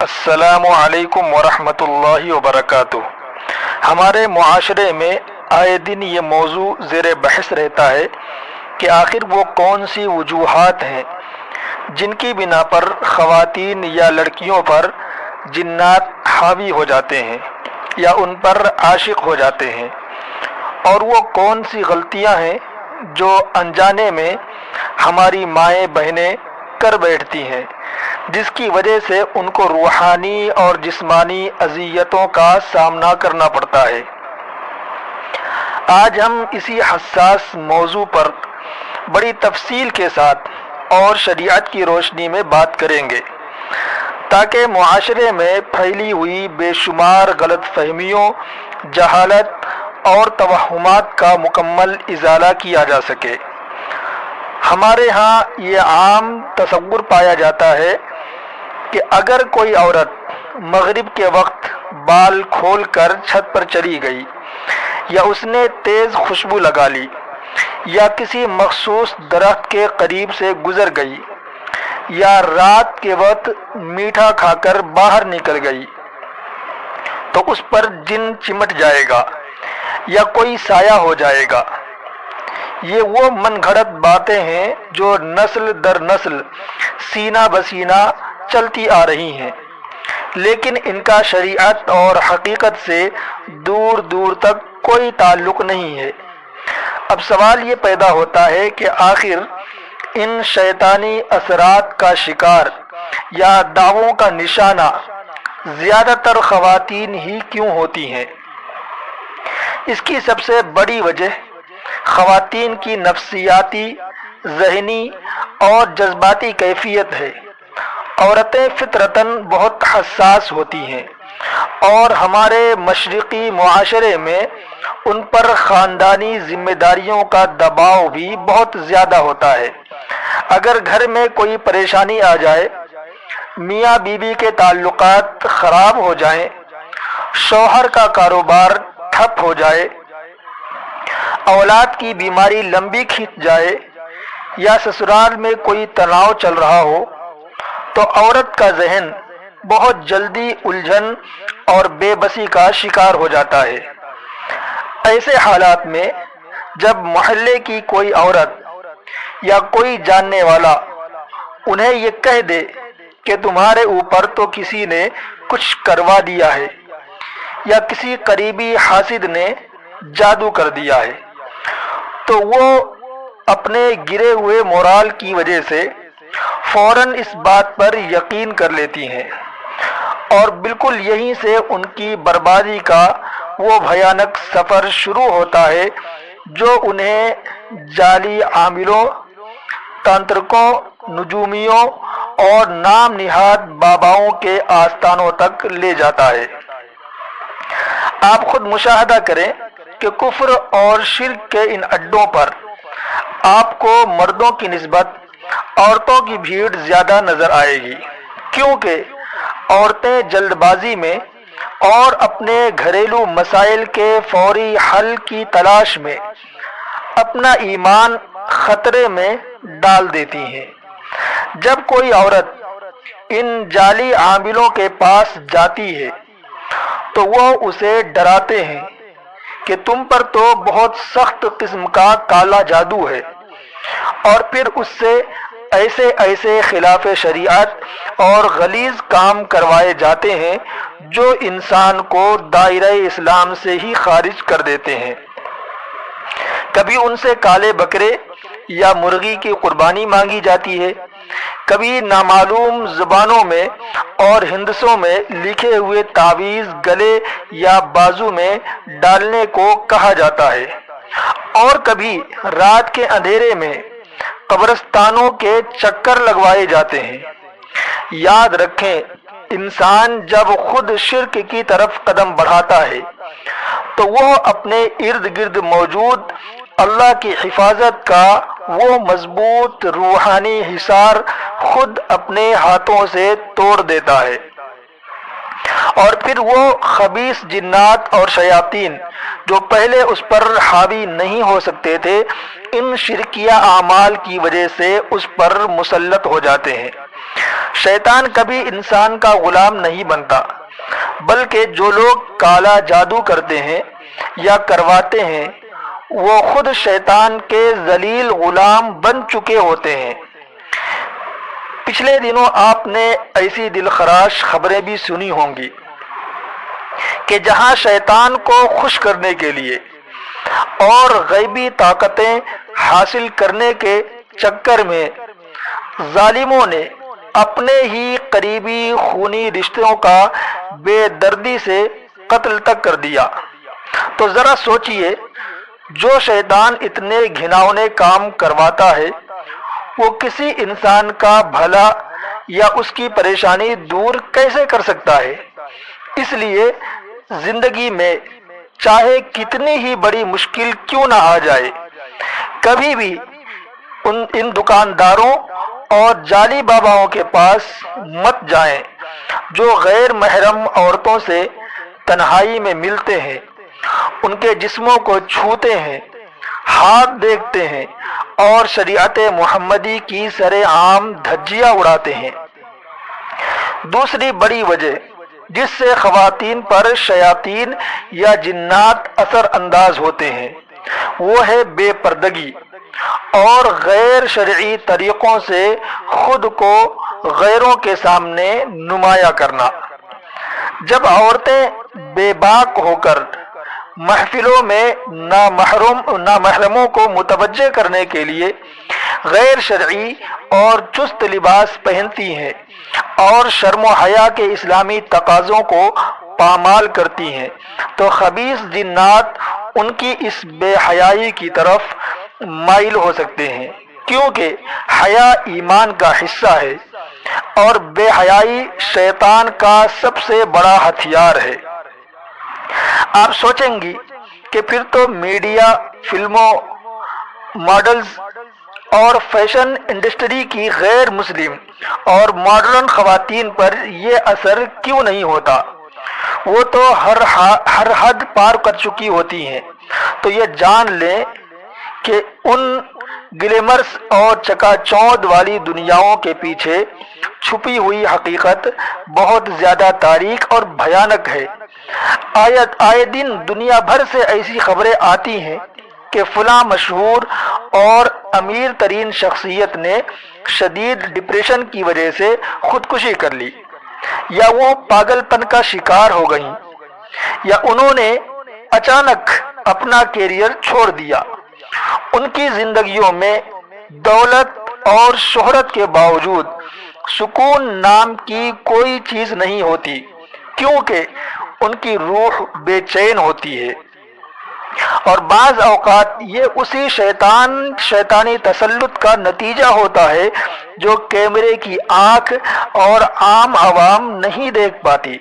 السلام علیکم ورحمۃ اللہ وبرکاتہ۔ ہمارے معاشرے میں آئے دن یہ موضوع زیر بحث رہتا ہے کہ آخر وہ کون سی وجوہات ہیں جن کی بنا پر خواتین یا لڑکیوں پر جنات حاوی ہو جاتے ہیں یا ان پر عاشق ہو جاتے ہیں، اور وہ کون سی غلطیاں ہیں جو انجانے میں ہماری مائیں بہنیں کر بیٹھتی ہیں، جس کی وجہ سے ان کو روحانی اور جسمانی اذیتوں کا سامنا کرنا پڑتا ہے۔ آج ہم اسی حساس موضوع پر بڑی تفصیل کے ساتھ اور شریعت کی روشنی میں بات کریں گے تاکہ معاشرے میں پھیلی ہوئی بے شمار غلط فہمیوں، جہالت اور توہمات کا مکمل ازالہ کیا جا سکے۔ ہمارے ہاں یہ عام تصور پایا جاتا ہے کہ اگر کوئی عورت مغرب کے وقت بال کھول کر چھت پر چلی گئی، یا اس نے تیز خوشبو لگا لی، یا کسی مخصوص درخت کے قریب سے گزر گئی، یا رات کے وقت میٹھا کھا کر باہر نکل گئی، تو اس پر جن چمٹ جائے گا یا کوئی سایہ ہو جائے گا۔ یہ وہ من گھڑت باتیں ہیں جو نسل در نسل سینہ بسینہ چلتی آ رہی ہیں، لیکن ان کا شریعت اور حقیقت سے دور دور تک کوئی تعلق نہیں ہے۔ اب سوال یہ پیدا ہوتا ہے کہ آخر ان شیطانی اثرات کا شکار یا دعووں کا نشانہ زیادہ تر خواتین ہی کیوں ہوتی ہیں؟ اس کی سب سے بڑی وجہ خواتین کی نفسیاتی، ذہنی اور جذباتی کیفیت ہے۔ عورتیں فطرتاً بہت حساس ہوتی ہیں، اور ہمارے مشرقی معاشرے میں ان پر خاندانی ذمہ داریوں کا دباؤ بھی بہت زیادہ ہوتا ہے۔ اگر گھر میں کوئی پریشانی آ جائے، میاں بیوی کے تعلقات خراب ہو جائیں، شوہر کا کاروبار ٹھپ ہو جائے، اولاد کی بیماری لمبی کھنچ جائے، یا سسرال میں کوئی تناؤ چل رہا ہو، تو عورت کا ذہن بہت جلدی الجھن اور بے بسی کا شکار ہو جاتا ہے۔ ایسے حالات میں جب محلے کی کوئی عورت یا کوئی جاننے والا انہیں یہ کہہ دے کہ تمہارے اوپر تو کسی نے کچھ کروا دیا ہے، یا کسی قریبی حاسد نے جادو کر دیا ہے، تو وہ اپنے گرے ہوئے مورال کی وجہ سے فوراً اس بات پر یقین کر لیتی ہیں، اور بالکل یہیں سے ان کی بربادی کا وہ بھیانک سفر شروع ہوتا ہے جو انہیں جعلی عاملوں، تانترکوں، نجومیوں اور نام نہاد باباؤں کے آستانوں تک لے جاتا ہے۔ آپ خود مشاہدہ کریں کہ کفر اور شرک کے ان اڈوں پر آپ کو مردوں کی نسبت عورتوں کی بھیڑ زیادہ نظر آئے گی، کیونکہ عورتیں جلد بازی میں اور اپنے گھریلو مسائل کے فوری حل کی تلاش میں اپنا ایمان خطرے میں ڈال دیتی ہیں۔ جب کوئی عورت ان جعلی عاملوں کے پاس جاتی ہے تو وہ اسے ڈراتے ہیں کہ تم پر تو بہت سخت قسم کا کالا جادو ہے، اور پھر اس سے ایسے خلاف شریعت اور غلیظ کام کروائے جاتے ہیں جو انسان کو دائرہ اسلام سے ہی خارج کر دیتے ہیں۔ کبھی ان سے کالے بکرے یا مرغی کی قربانی مانگی جاتی ہے، کبھی نامعلوم زبانوں میں اور ہندسوں میں لکھے ہوئے تعویذ گلے یا بازو میں ڈالنے کو کہا جاتا ہے، اور کبھی رات کے اندھیرے میں قبرستانوں کے چکر لگوائے جاتے ہیں۔ یاد رکھیں، انسان جب خود شرک کی طرف قدم بڑھاتا ہے تو وہ اپنے ارد گرد موجود اللہ کی حفاظت کا وہ مضبوط روحانی حصار خود اپنے ہاتھوں سے توڑ دیتا ہے، اور پھر وہ خبیث جنات اور شیاطین جو پہلے اس پر حاوی نہیں ہو سکتے تھے، ان شرکیہ اعمال کی وجہ سے اس پر مسلط ہو جاتے ہیں۔ شیطان کبھی انسان کا غلام نہیں بنتا، بلکہ جو لوگ کالا جادو کرتے ہیں یا کرواتے ہیں وہ خود شیطان کے ذلیل غلام بن چکے ہوتے ہیں۔ پچھلے دنوں آپ نے ایسی دلخراش خبریں بھی سنی ہوں گی کہ جہاں شیطان کو خوش کرنے کے لیے اور غیبی طاقتیں حاصل کرنے کے چکر میں ظالموں نے اپنے ہی قریبی خونی رشتوں کا بے دردی سے قتل تک کر دیا، تو ذرا سوچئے جو شیطان اتنے گھناؤنے کام کرواتا ہے وہ کسی انسان کا بھلا یا اس کی پریشانی دور کیسے کر سکتا ہے؟ اس لیے زندگی میں چاہے کتنی ہی بڑی مشکل کیوں نہ آ جائے، کبھی بھی ان دکانداروں اور جعلی باباؤں کے پاس مت جائیں جو غیر محرم عورتوں سے تنہائی میں ملتے ہیں، ان کے جسموں کو چھوتے ہیں، ہاتھ دیکھتے ہیں اور شریعت محمدی کی سر عام دھجیاں اڑاتے ہیں۔ دوسری بڑی وجہ جس سے خواتین پر شیاطین یا جنات اثر انداز ہوتے ہیں وہ ہے بے پردگی اور غیر شرعی طریقوں سے خود کو غیروں کے سامنے نمایاں کرنا۔ جب عورتیں بے باک ہو کر محفلوں میں نامحرموں کو متوجہ کرنے کے لیے غیر شرعی اور چست لباس پہنتی ہیں اور شرم و حیا کے اسلامی تقاضوں کو پامال کرتی ہیں تو خبیث جنات ان کی اس بے حیائی کی طرف مائل ہو سکتے ہیں، کیونکہ حیا ایمان کا حصہ ہے اور بے حیائی شیطان کا سب سے بڑا ہتھیار ہے۔ آپ سوچیں گی کہ پھر تو میڈیا، فلموں، ماڈلز اور فیشن انڈسٹری کی غیر مسلم اور ماڈرن خواتین پر یہ اثر کیوں نہیں ہوتا؟ وہ تو ہر حد پار کر چکی ہوتی ہیں۔ تو یہ جان لیں کہ ان گلیمرس اور چکا چوندھ والی دنیاؤں کے پیچھے چھپی ہوئی حقیقت بہت زیادہ تاریک اور بھیانک ہے۔ آئے دن دنیا بھر سے ایسی خبریں آتی ہیں کہ فلاں مشہور اور امیر ترین شخصیت نے شدید ڈپریشن کی وجہ سے خودکشی کر لی، یا وہ پاگل پن کا شکار ہو گئیں، یا انہوں نے اچانک اپنا کیریئر چھوڑ دیا۔ ان کی زندگیوں میں دولت اور شہرت کے باوجود سکون نام کی کوئی چیز نہیں ہوتی، کیونکہ ان کی روح بے چین ہوتی ہے۔ اور بعض اوقات یہ اسی شیطانی تسلط کا نتیجہ ہوتا ہے جو کیمرے کی آنکھ اور عام عوام نہیں دیکھ پاتی۔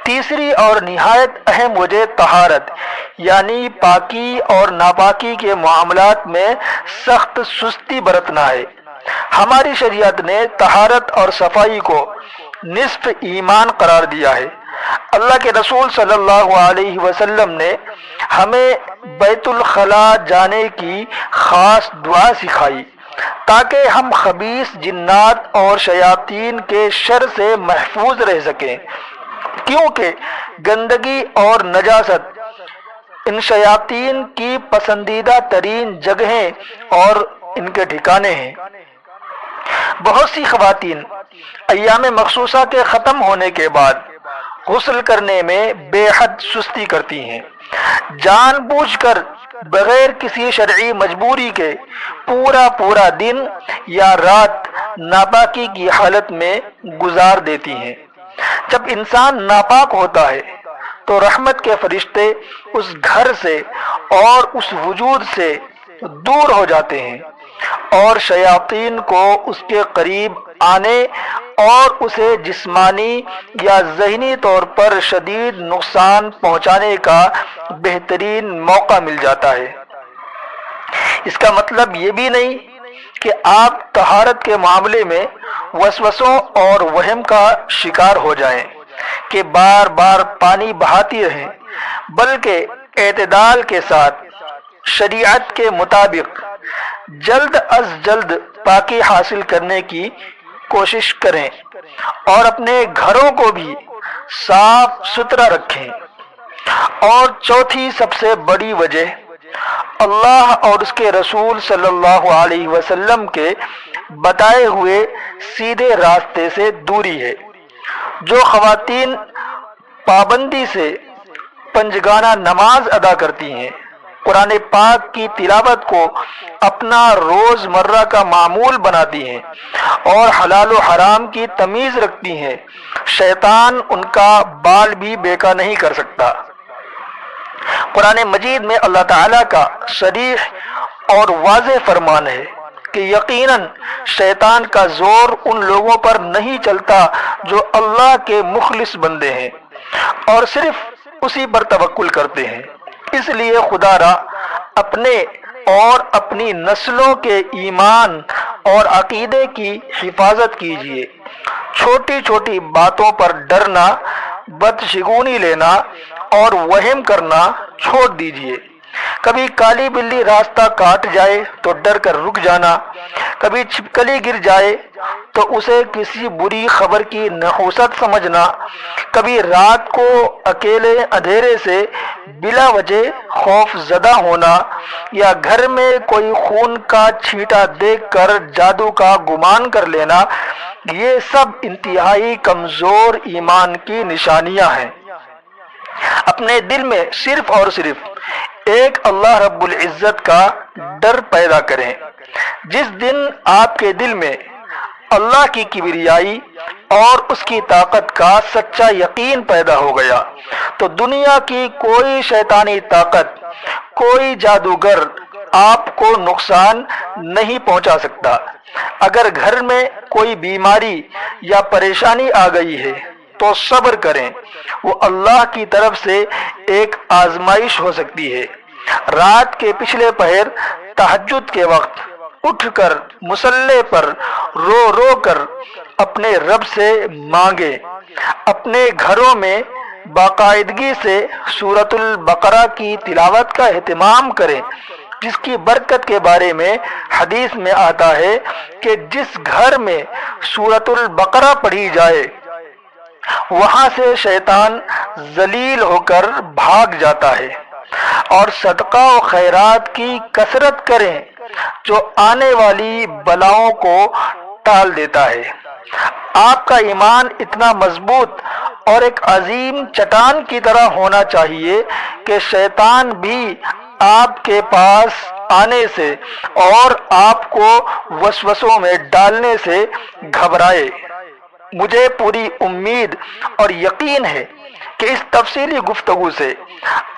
تیسری اور نہایت اہم وجہ طہارت یعنی پاکی اور ناپاکی کے معاملات میں سخت سستی برتنا ہے۔ ہماری شریعت نے طہارت اور صفائی کو نصف ایمان قرار دیا ہے۔ اللہ کے رسول صلی اللہ علیہ وسلم نے ہمیں بیت الخلا جانے کی خاص دعا سکھائی تاکہ ہم خبیث جنات اور شیاطین کے شر سے محفوظ رہ سکیں، کیونکہ گندگی اور نجاست ان شیاطین کی پسندیدہ ترین جگہیں اور ان کے ٹھکانے ہیں۔ بہت سی خواتین ایام مخصوصہ کے ختم ہونے کے بعد غسل کرنے میں بے حد سستی کرتی ہیں، جان بوجھ کر بغیر کسی شرعی مجبوری کے پورا دن یا رات ناپاکی کی حالت میں گزار دیتی ہیں۔ جب انسان ناپاک ہوتا ہے تو رحمت کے فرشتے اس گھر سے اور اس وجود سے دور ہو جاتے ہیں اور شیاطین کو اس کے قریب آنے اور اسے جسمانی یا ذہنی طور پر شدید نقصان پہنچانے کا بہترین موقع مل جاتا ہے۔ اس کا مطلب یہ بھی نہیں کہ آپ طہارت کے معاملے میں وسوسوں اور وہم کا شکار ہو جائیں کہ بار بار پانی بہاتی رہیں، بلکہ اعتدال کے ساتھ شریعت کے مطابق جلد از جلد پاکی حاصل کرنے کی کوشش کریں اور اپنے گھروں کو بھی صاف ستھرا رکھیں۔ اور چوتھی سب سے بڑی وجہ اللہ اور اس کے رسول صلی اللہ علیہ وسلم کے بتائے ہوئے سیدھے راستے سے دوری ہے۔ جو خواتین پابندی سے پنجگانہ نماز ادا کرتی ہیں، قرآن پاک کی تلاوت کو اپنا روز مرہ کا معمول بناتی ہیں اور حلال و حرام کی تمیز رکھتی ہیں، شیطان ان کا بال بھی بیکا نہیں کر سکتا۔ قرآن مجید میں اللہ تعالیٰ کا صریح اور واضح فرمان ہے کہ یقیناً شیطان کا زور ان لوگوں پر نہیں چلتا جو اللہ کے مخلص بندے ہیں اور صرف اسی پر توکل کرتے ہیں۔ اس لیے خدا را اپنے اور اپنی نسلوں کے ایمان اور عقیدے کی حفاظت کیجیے۔ چھوٹی چھوٹی باتوں پر ڈرنا، بدشگونی لینا اور وہم کرنا چھوڑ دیجیے۔ کبھی کالی بلی راستہ کاٹ جائے تو ڈر کر رک جانا، کبھی چھپکلی گر جائے تو اسے کسی بری خبر کی نحوست سمجھنا، کبھی رات کو اکیلے اندھیرے سے بلا وجہ خوف زدہ ہونا، یا گھر میں کوئی خون کا چھینٹا دیکھ کر جادو کا گمان کر لینا، یہ سب انتہائی کمزور ایمان کی نشانیاں ہیں۔ اپنے دل میں صرف اور صرف ایک اللہ رب العزت کا ڈر پیدا کریں۔ جس دن آپ کے دل میں اللہ کی کبریائی اور اس کی طاقت کا سچا یقین پیدا ہو گیا تو دنیا کی کوئی شیطانی طاقت، کوئی جادوگر آپ کو نقصان نہیں پہنچا سکتا۔ اگر گھر میں کوئی بیماری یا پریشانی آ گئی ہے تو صبر کریں، وہ اللہ کی طرف سے ایک آزمائش ہو سکتی ہے۔ رات کے پچھلے پہر تہجد کے وقت اٹھ کر مصلی پر رو رو کر اپنے رب سے مانگیں۔ اپنے گھروں میں باقاعدگی سے سورۃ البقرہ کی تلاوت کا اہتمام کریں، جس کی برکت کے بارے میں حدیث میں آتا ہے کہ جس گھر میں سورۃ البقرہ پڑھی جائے وہاں سے شیطان ذلیل ہو کر بھاگ جاتا ہے۔ اور صدقہ و خیرات کی کثرت کریں جو آنے والی بلاؤں کو ٹال دیتا ہے۔ آپ کا ایمان اتنا مضبوط اور ایک عظیم چٹان کی طرح ہونا چاہیے کہ شیطان بھی آپ کے پاس آنے سے اور آپ کو وسوسوں میں ڈالنے سے گھبرائے۔ مجھے پوری امید اور یقین ہے کہ اس تفصیلی گفتگو سے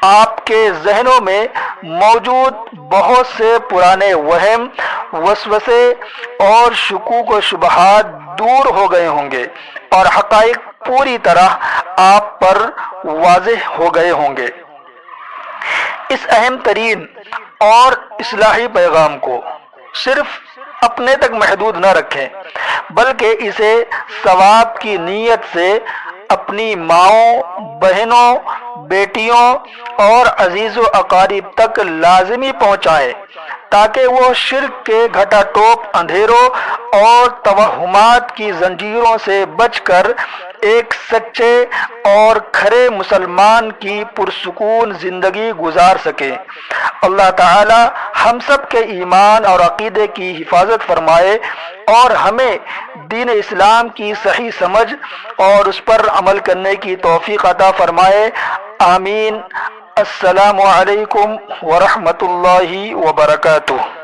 آپ کے ذہنوں میں موجود بہت سے پرانے وہم، وسوسے اور شکوک و شبہات دور ہو گئے ہوں گے اور حقائق پوری طرح آپ پر واضح ہو گئے ہوں گے۔ اس اہم ترین اور اصلاحی پیغام کو صرف اپنے تک محدود نہ رکھیں، بلکہ اسے ثواب کی نیت سے اپنی ماؤں، بہنوں، بیٹیوں اور عزیز و اقارب تک لازمی پہنچائیں تاکہ وہ شرک کے گھٹا ٹوپ اندھیروں اور توہمات کی زنجیروں سے بچ کر ایک سچے اور کھرے مسلمان کی پرسکون زندگی گزار سکیں۔ اللہ تعالی ہم سب کے ایمان اور عقیدے کی حفاظت فرمائے اور ہمیں دین اسلام کی صحیح سمجھ اور اس پر عمل کرنے کی توفیق عطا فرمائے۔ آمین۔ السلام علیکم ورحمۃ اللہ وبرکاتہ۔